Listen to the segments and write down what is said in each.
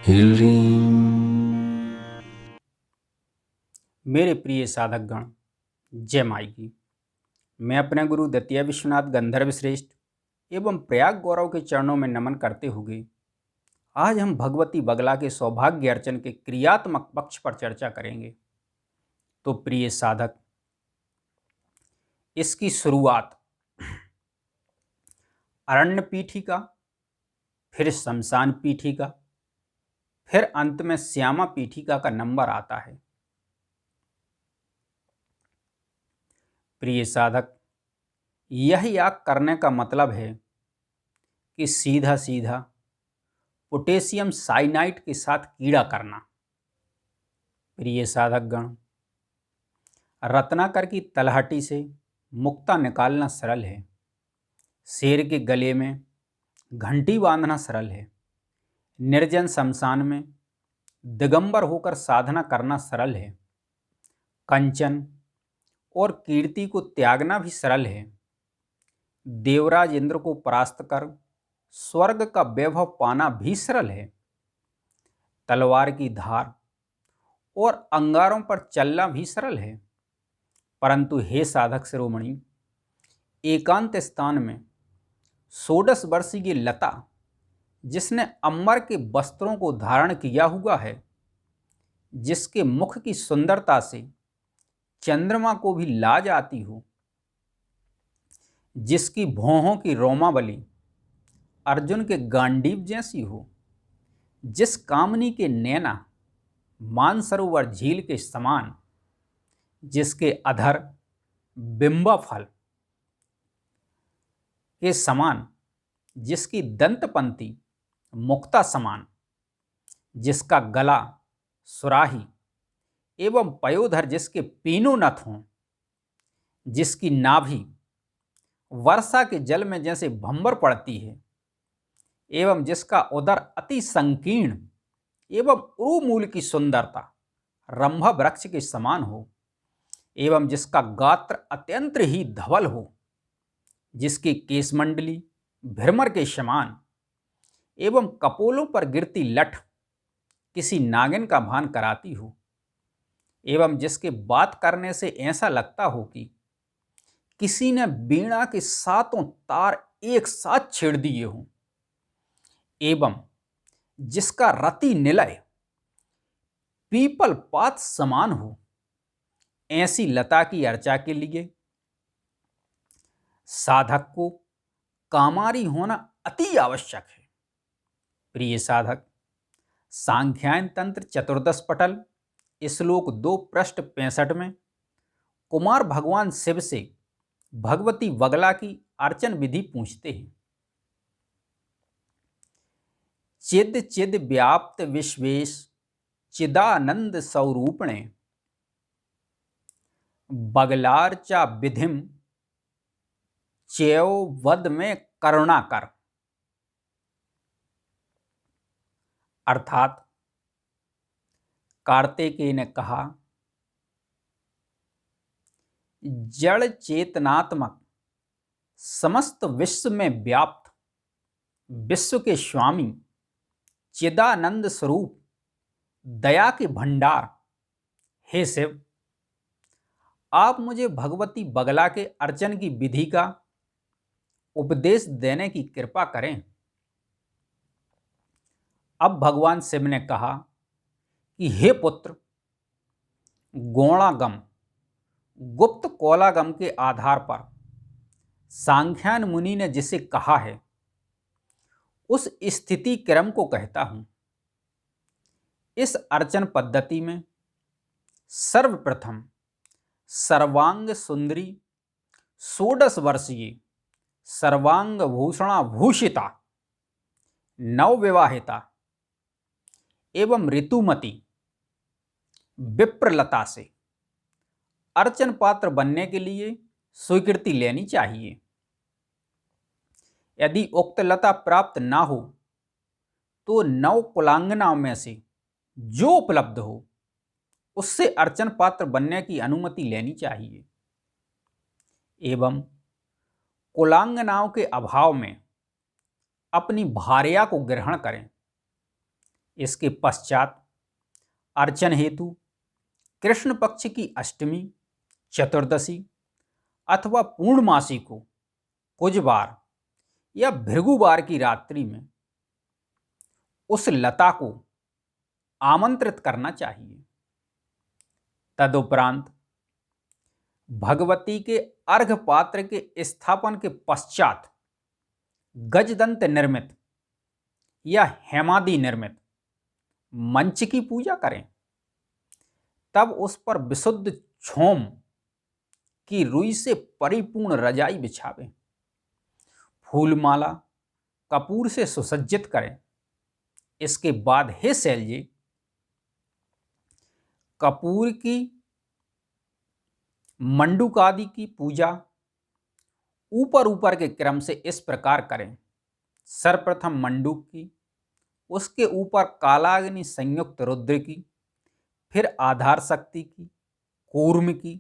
मेरे प्रिय साधकगण, जय माई की। मैं अपने गुरु दत्तिया विश्वनाथ गंधर्व श्रेष्ठ एवं प्रयाग गौरव के चरणों में नमन करते हुए आज हम भगवती बगला के सौभाग्य अर्चन के क्रियात्मक पक्ष पर चर्चा करेंगे। तो प्रिय साधक, इसकी शुरुआत अरण्य पीठिका, फिर शमशान पीठिका, फिर अंत में श्यामा पीठिका का नंबर आता है। प्रिय साधक, यह याग करने का मतलब है कि सीधा सीधा पोटेशियम साइनाइड के साथ कीड़ा करना। प्रिय साधकगण, रत्नाकर की तलहटी से मुक्ता निकालना सरल है, शेर के गले में घंटी बांधना सरल है, निर्जन शमशान में दिगंबर होकर साधना करना सरल है, कंचन और कीर्ति को त्यागना भी सरल है, देवराज इंद्र को परास्त कर स्वर्ग का वैभव पाना भी सरल है, तलवार की धार और अंगारों पर चलना भी सरल है। परंतु हे साधक शिरोमणि, एकांत स्थान में 16 वर्षीय लता, जिसने अंबर के वस्त्रों को धारण किया हुआ है, जिसके मुख की सुंदरता से चंद्रमा को भी लाज आती हो, जिसकी भौहों की रोमावली अर्जुन के गांडीव जैसी हो, जिस कामनी के नैना मानसरोवर झील के समान, जिसके अधर बिंबा फल के समान, जिसकी दंतपंक्ति मुक्ता समान, जिसका गला सुराही एवं पयोधर जिसके पीनों नथ हों, जिसकी नाभि वर्षा के जल में जैसे भंबर पड़ती है, एवं जिसका उदर अति संकीर्ण एवं उरुमूल की सुंदरता रंभ वृक्ष के समान हो, एवं जिसका गात्र अत्यंत ही धवल हो, जिसकी केशमंडली भ्रमर के समान एवं कपोलों पर गिरती लठ किसी नागिन का भान कराती हो, एवं जिसके बात करने से ऐसा लगता हो कि किसी ने वीणा के 7 तार एक साथ छेड़ दिए हों, एवं जिसका रति निलय पीपल पात समान हो, ऐसी लता की अर्चा के लिए साधक को कामारी होना अति आवश्यक है। प्रिय साधक, सांख्यायन तंत्र चतुर्दश पटल श्लोक 2 पृष्ठ 65 में कुमार भगवान शिव से भगवती बगला की अर्चन विधि पूछते हैं। चिद चिद व्याप्त विश्वेश चिदानंद स्वरूपणे बगलार्चा विधिम चैव वद में करुणा कर। अर्थात कार्तिकेय ने कहा, जड़ चेतनात्मक समस्त विश्व में व्याप्त विश्व के स्वामी चिदानंद स्वरूप दया के भंडार, हे शिव, आप मुझे भगवती बगला के अर्चन की विधि का उपदेश देने की कृपा करें। अब भगवान शिव ने कहा कि हे पुत्र, गौणागम गुप्त कोलागम के आधार पर सांख्यान मुनि ने जिसे कहा है, उस स्थिति क्रम को कहता हूं। इस अर्चन पद्धति में सर्वप्रथम सर्वांग सुंदरी 16 वर्षीय सर्वांग भूषणा भूषिता नवविवाहिता एवं ऋतुमती विप्रलता से अर्चन पात्र बनने के लिए स्वीकृति लेनी चाहिए। यदि उक्त लता प्राप्त ना हो तो 9 कुलांगनाओं में से जो उपलब्ध हो उससे अर्चन पात्र बनने की अनुमति लेनी चाहिए, एवं कुलांगनाओं के अभाव में अपनी भार्या को ग्रहण करें। इसके पश्चात अर्चन हेतु कृष्ण पक्ष की अष्टमी, चतुर्दशी अथवा पूर्णमासी को कुजवार या भृगुवार की रात्रि में उस लता को आमंत्रित करना चाहिए। तदुपरांत भगवती के अर्घ्य पात्र के स्थापन के पश्चात गजदंत निर्मित या हेमादि निर्मित मंच की पूजा करें। तब उस पर विशुद्ध छोम की रुई से परिपूर्ण रजाई बिछावें, फूलमाला कपूर से सुसज्जित करें। इसके बाद हे शैलजी, कपूर की मंडूक आदि की पूजा ऊपर ऊपर के क्रम से इस प्रकार करें। सर्वप्रथम मंडूक की, उसके ऊपर कालाग्नि संयुक्त रुद्र की, फिर आधार शक्ति की, कूर्म की,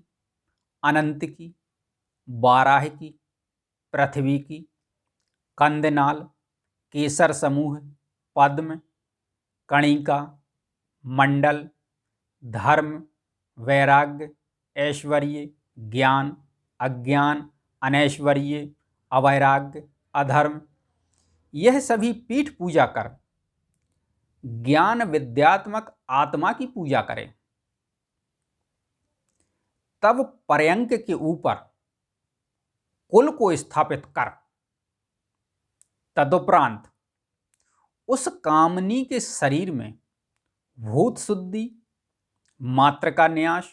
अनंत की, बाराह की, पृथ्वी की, कंदनाल, केसर समूह, पद्म, कणिका, मंडल, धर्म, वैराग्य, ऐश्वर्य, ज्ञान, अज्ञान, अनैश्वर्य, अवैराग्य, अधर्म, यह सभी पीठ पूजा कर ज्ञान विद्यात्मक आत्मा की पूजा करें। तब पर्यंक के ऊपर कुल को स्थापित कर तदुपरांत उस कामनी के शरीर में भूत शुद्धि, मातृका न्यास,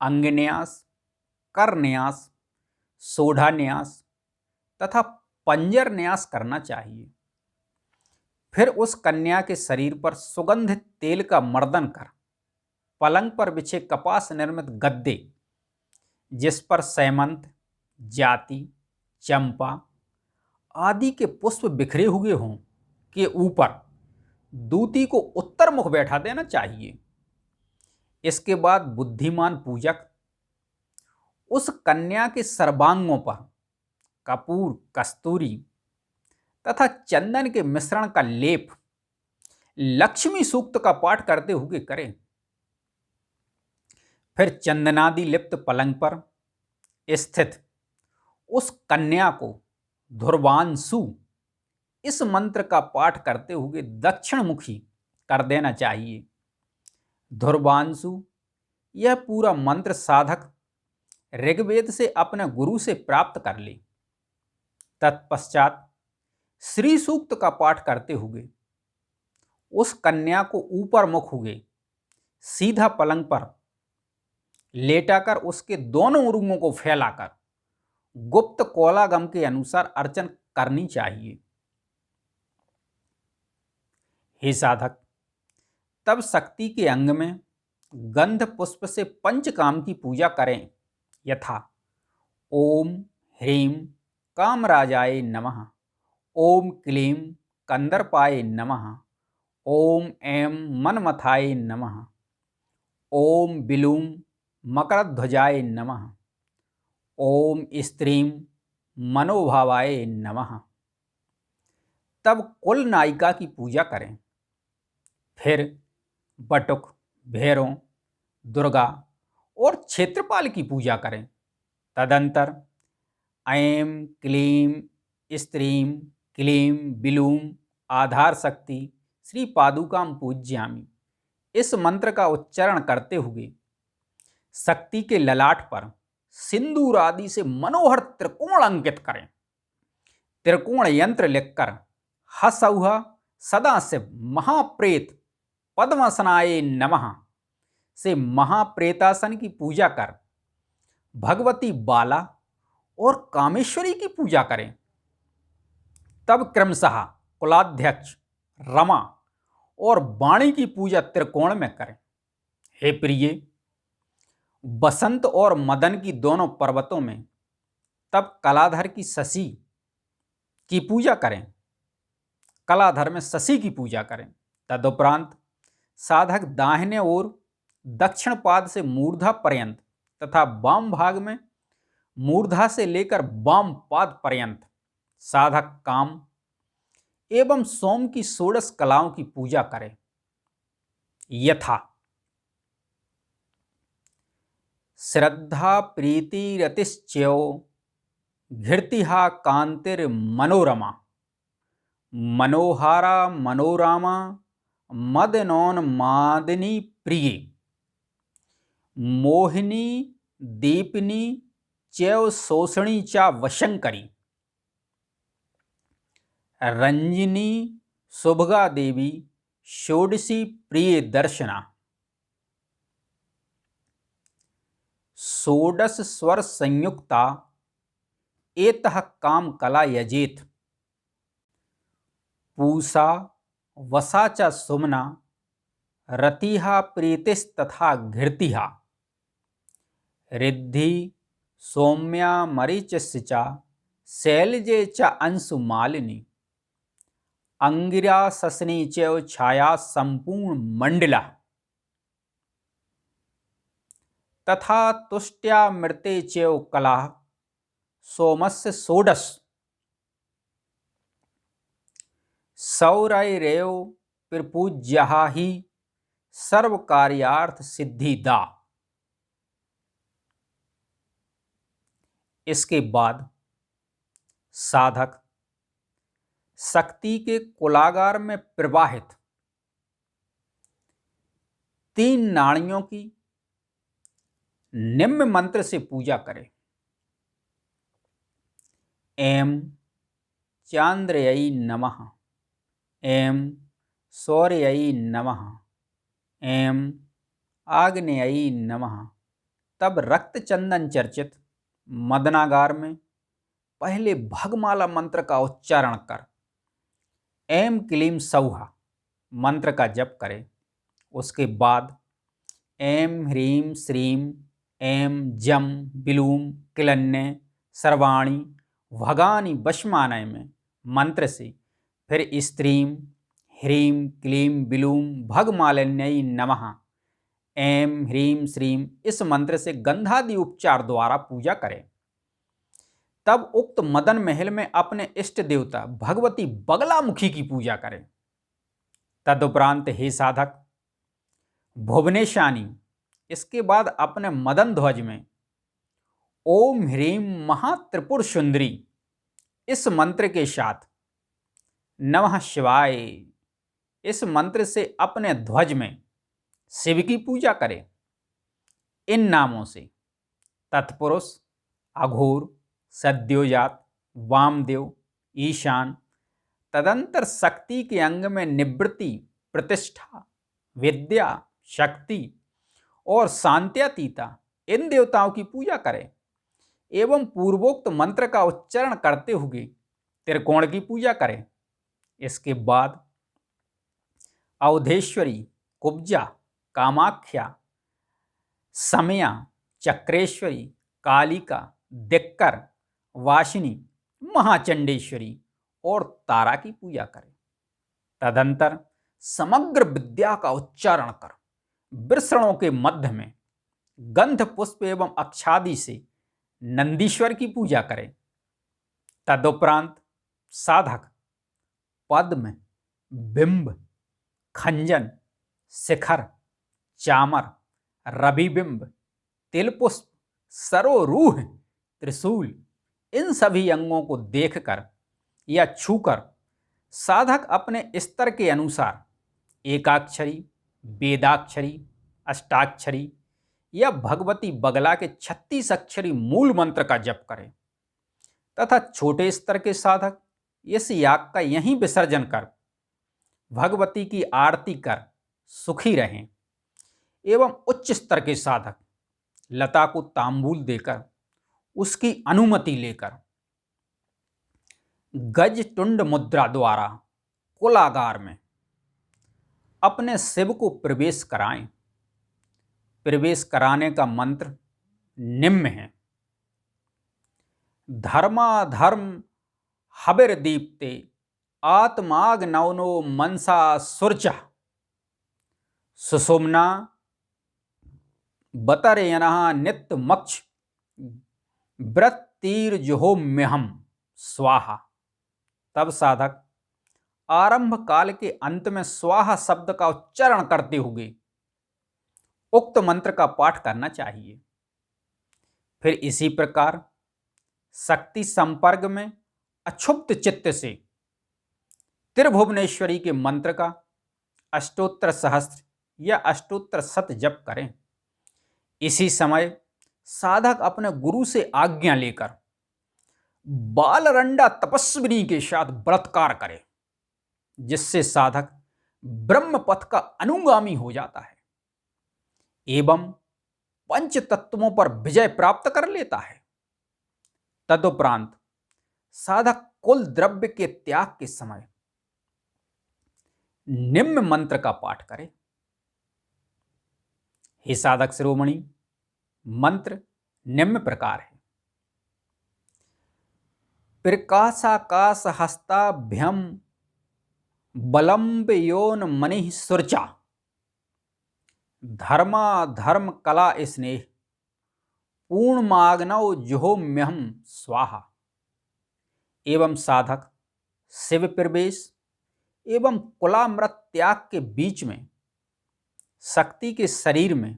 अंग न्यास, कर न्यास, सोढ़ा न्यास तथा पंजर न्यास करना चाहिए। फिर उस कन्या के शरीर पर सुगंधित तेल का मर्दन कर पलंग पर बिछे कपास निर्मित गद्दे, जिस पर सैमंत, जाति, चंपा आदि के पुष्प बिखरे हुए हों, के ऊपर दूती को उत्तर मुख बैठा देना चाहिए। इसके बाद बुद्धिमान पूजक उस कन्या के सर्वांगों पर कपूर, कस्तूरी तथा चंदन के मिश्रण का लेप लक्ष्मी सूक्त का पाठ करते हुए करें। फिर चंदनादि लिप्त पलंग पर स्थित उस कन्या को ध्रुवांशु इस मंत्र का पाठ करते हुए दक्षिण मुखी कर देना चाहिए। ध्रुवांशु यह पूरा मंत्र साधक ऋग्वेद से अपने गुरु से प्राप्त कर ले। तत्पश्चात श्री सूक्त का पाठ करते हुए उस कन्या को ऊपर मुख हुए सीधा पलंग पर लेटाकर उसके दोनों उंगलियों को फैलाकर गुप्त कोलागम के अनुसार अर्चन करनी चाहिए। हे साधक, तब शक्ति के अंग में गंध पुष्प से पंचकाम की पूजा करें, यथा ओम ह्रीं कामराजाय नमः, ओम क्लीं कंदर्पाय नमः, ओम ऐं मनमथाय नमः, ओम बिलूं मकरध्वजाय नमः, ओम स्त्रीं मनोभावाय नमः। तब कुल नायिका की पूजा करें। फिर बटुक, भैरव, दुर्गा और क्षेत्रपाल की पूजा करें। तदंतर ऐं क्लीं स्त्रीं क्लीं बिलूं आधार शक्ति श्री पादुकाम पूज्यामि इस मंत्र का उच्चारण करते हुए शक्ति के ललाट पर सिंदूर आदि से मनोहर त्रिकोण अंकित करें। त्रिकोण यंत्र लिखकर हसौहा सदाशिव महाप्रेत पद्मासनाय नमः से महाप्रेतासन की पूजा कर भगवती बाला और कामेश्वरी की पूजा करें। तब क्रमशः कुलाध्यक्ष, रमा और वाणी की पूजा त्रिकोण में करें। हे प्रिय, बसंत और मदन की दोनों पर्वतों में तब कलाधर की शशि की पूजा करें। कलाधर में शशि की पूजा करें। तदुपरांत साधक दाहिने ओर दक्षिण पाद से मूर्धा पर्यंत तथा वाम भाग में मूर्धा से लेकर वाम पाद पर्यंत साधक काम एवं सोम की षोडश कलाओं की पूजा करें। यथा श्रद्धा प्रीति रतिश्च्यो घृतिहा कांतिर्मनोरमा मनोहारा मनोरामा मदनोन्मादिनी प्रिय मोहिनी दीपिनी चैव शोषणी चा वशंकरी रंजिनी शुभगा देवी षोडशी प्रिय दर्शना षोडश स्वर संयुक्ता एतः काम कला यजेत पूषा वसा च सुमना रतिहा प्रीतिस्तथा घृतिहा रिद्धि सौम्या मरीचिस्चा शैलजे च अंशुमालिनी अंगिरा ससनी चैव छाया संपूर्ण मंडला तथा तुष्ट्या मृते चैव कला सोमस्य षोडश सौरैरेव प्रपूज्या ही सर्व कार्यार्थ सिद्धिदा। इसके बाद साधक शक्ति के कुलागार में प्रवाहित 3 नाड़ियों की निम्न मंत्र से पूजा करे। एम चांद्रयी नमः, एम सौर्ययी नमः, एम आग्नेयी नमः। तब रक्त चंदन चर्चित मदनागार में पहले भगमाला मंत्र का उच्चारण कर एम क्लीम सौहा मंत्र का जप करे। उसके बाद एम ह्रीम श्रीम एम जम बिलूम किलन्ने सर्वाणी भगानी बशमानय में मंत्र से फिर स्त्रीम ह्रीम क्लीम बिलूम भगमालिन्यै नमः एम ह्रीम श्रीम इस मंत्र से गंधादि उपचार द्वारा पूजा करें। तब उक्त मदन महल में अपने इष्ट देवता भगवती बगलामुखी की पूजा करें। तदुपरांत हे साधक भुवनेशानी इसके बाद अपने मदन ध्वज में ओम ह्रीम महात्रिपुर सुंदरी इस मंत्र के साथ नमः शिवाय इस मंत्र से अपने ध्वज में शिव की पूजा करें। इन नामों से तत्पुरुष, अघोर, सद्योजात, वामदेव, ईशान, तदंतर शक्ति के अंग में निवृत्ति, प्रतिष्ठा, विद्या, शक्ति और शांत्यातीता इन देवताओं की पूजा करें एवं पूर्वोक्त मंत्र का उच्चारण करते हुए त्रिकोण की पूजा करें। इसके बाद अवधेश्वरी, कुब्जा, कामाख्या, समया, चक्रेश्वरी, कालिका, दिक्कर, वाशिनी, महाचंडेश्वरी और तारा की पूजा करें। तदंतर समग्र विद्या का उच्चारण कर वृषणों के मध्य में गंध पुष्प एवं अक्षादि से नंदीश्वर की पूजा करें। तदुपरांत साधक पद्म, बिंब, खंजन, शिखर, चामर, रविबिंब, तिलपुष्प, सरोरूह, त्रिशूल इन सभी अंगों को देखकर या छूकर साधक अपने स्तर के अनुसार एकाक्षरी, वेदाक्षरी, अष्टाक्षरी या भगवती बगला के 36 अक्षरी मूल मंत्र का जप करें तथा छोटे स्तर के साधक इस याग का यहीं विसर्जन कर भगवती की आरती कर सुखी रहें एवं उच्च स्तर के साधक लता को तांबूल देकर उसकी अनुमति लेकर गज टुंड मुद्रा द्वारा कुलागार में अपने शिव को प्रवेश कराएं। प्रवेश कराने का मंत्र निम्न है। धर्माधर्म हबिर दीप्ते आत्माग नवनो मनसा सुर्चा सुषुम्ना बतरयना नित्य मक्ष व्रत तीर जुहोम्यहम स्वाहा। तब साधक आरंभ काल के अंत में स्वाहा शब्द का उच्चारण करते हुए उक्त मंत्र का पाठ करना चाहिए। फिर इसी प्रकार शक्ति संपर्क में अक्षुब्ध चित्त से त्रिभुवनेश्वरी के मंत्र का अष्टोत्तर सहस्त्र या अष्टोत्तर शत जप करें। इसी समय साधक अपने गुरु से आज्ञा लेकर बालरंडा तपस्विनी के साथ बलात्कार करे, जिससे साधक ब्रह्म पथ का अनुगामी हो जाता है एवं पंच तत्वों पर विजय प्राप्त कर लेता है। तदुपरांत साधक कुल द्रव्य के त्याग के समय निम्न मंत्र का पाठ करे। हे साधक शिरोमणि, मंत्र निम्न प्रकार है। प्रकाशाकाश हस्ताभ्यम बलम्ब योन मनि सुरचा धर्मा धर्म कला स्नेह पूर्णमाग्नौ जुहोम्यहम स्वाहा। एवं साधक शिव प्रवेश एवं कुलामृत त्याग के बीच में शक्ति के शरीर में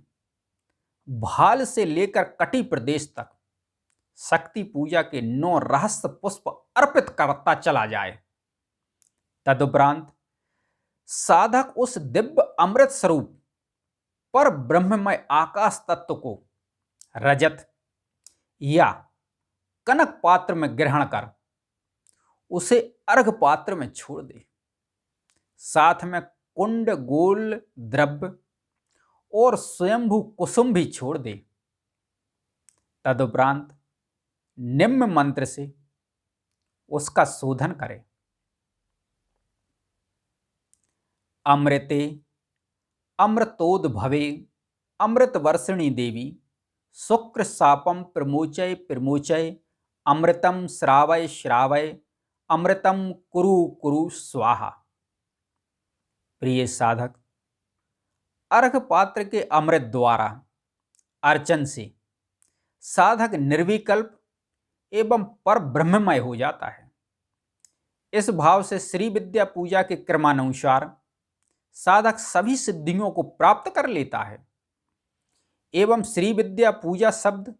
भाल से लेकर कटी प्रदेश तक शक्ति पूजा के 9 रहस्य पुष्प अर्पित करता चला जाए। तदुपरांत साधक उस दिव्य अमृत स्वरूप पर ब्रह्ममय आकाश तत्व को रजत या कनक पात्र में ग्रहण कर उसे अर्घ पात्र में छोड़ दे। साथ में कुंड गोल द्रव्य और स्वयंभू कुसुम भी छोड़ दे। तदुपरांत निम्न मंत्र से उसका शोधन करे। अमृते अमृतोद्भवे अमृत वर्षिणी देवी शुक्र शापम प्रमोचय प्रमोचय अमृतम श्रावय श्रावय अमृतम कुरु कुरु स्वाहा। प्रिय साधक, अर्घ पात्र के अमृत द्वारा अर्चन से साधक निर्विकल्प एवं पर ब्रह्ममय हो जाता है। इस भाव से श्री विद्या पूजा के क्रमानुसार साधक सभी सिद्धियों को प्राप्त कर लेता है एवं श्री विद्या पूजा शब्द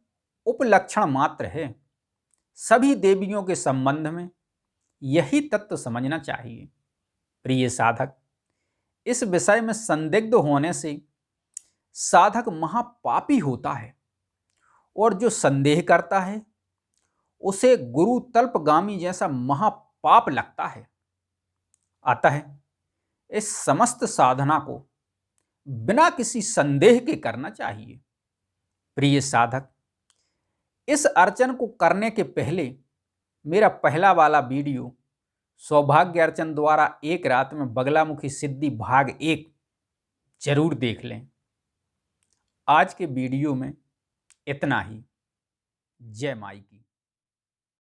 उपलक्षण मात्र है। सभी देवियों के संबंध में यही तत्व समझना चाहिए। प्रिय साधक, इस विषय में संदिग्ध होने से साधक महापापी होता है और जो संदेह करता है उसे गुरु तल्पगामी जैसा महापाप लगता है। अतः इस समस्त साधना को बिना किसी संदेह के करना चाहिए। प्रिय साधक, इस अर्चन को करने के पहले मेरा पहला वाला वीडियो सौभाग्य अर्चन द्वारा एक रात में बगलामुखी सिद्धि भाग 1 जरूर देख लें। आज के वीडियो में इतना ही। जय माई की।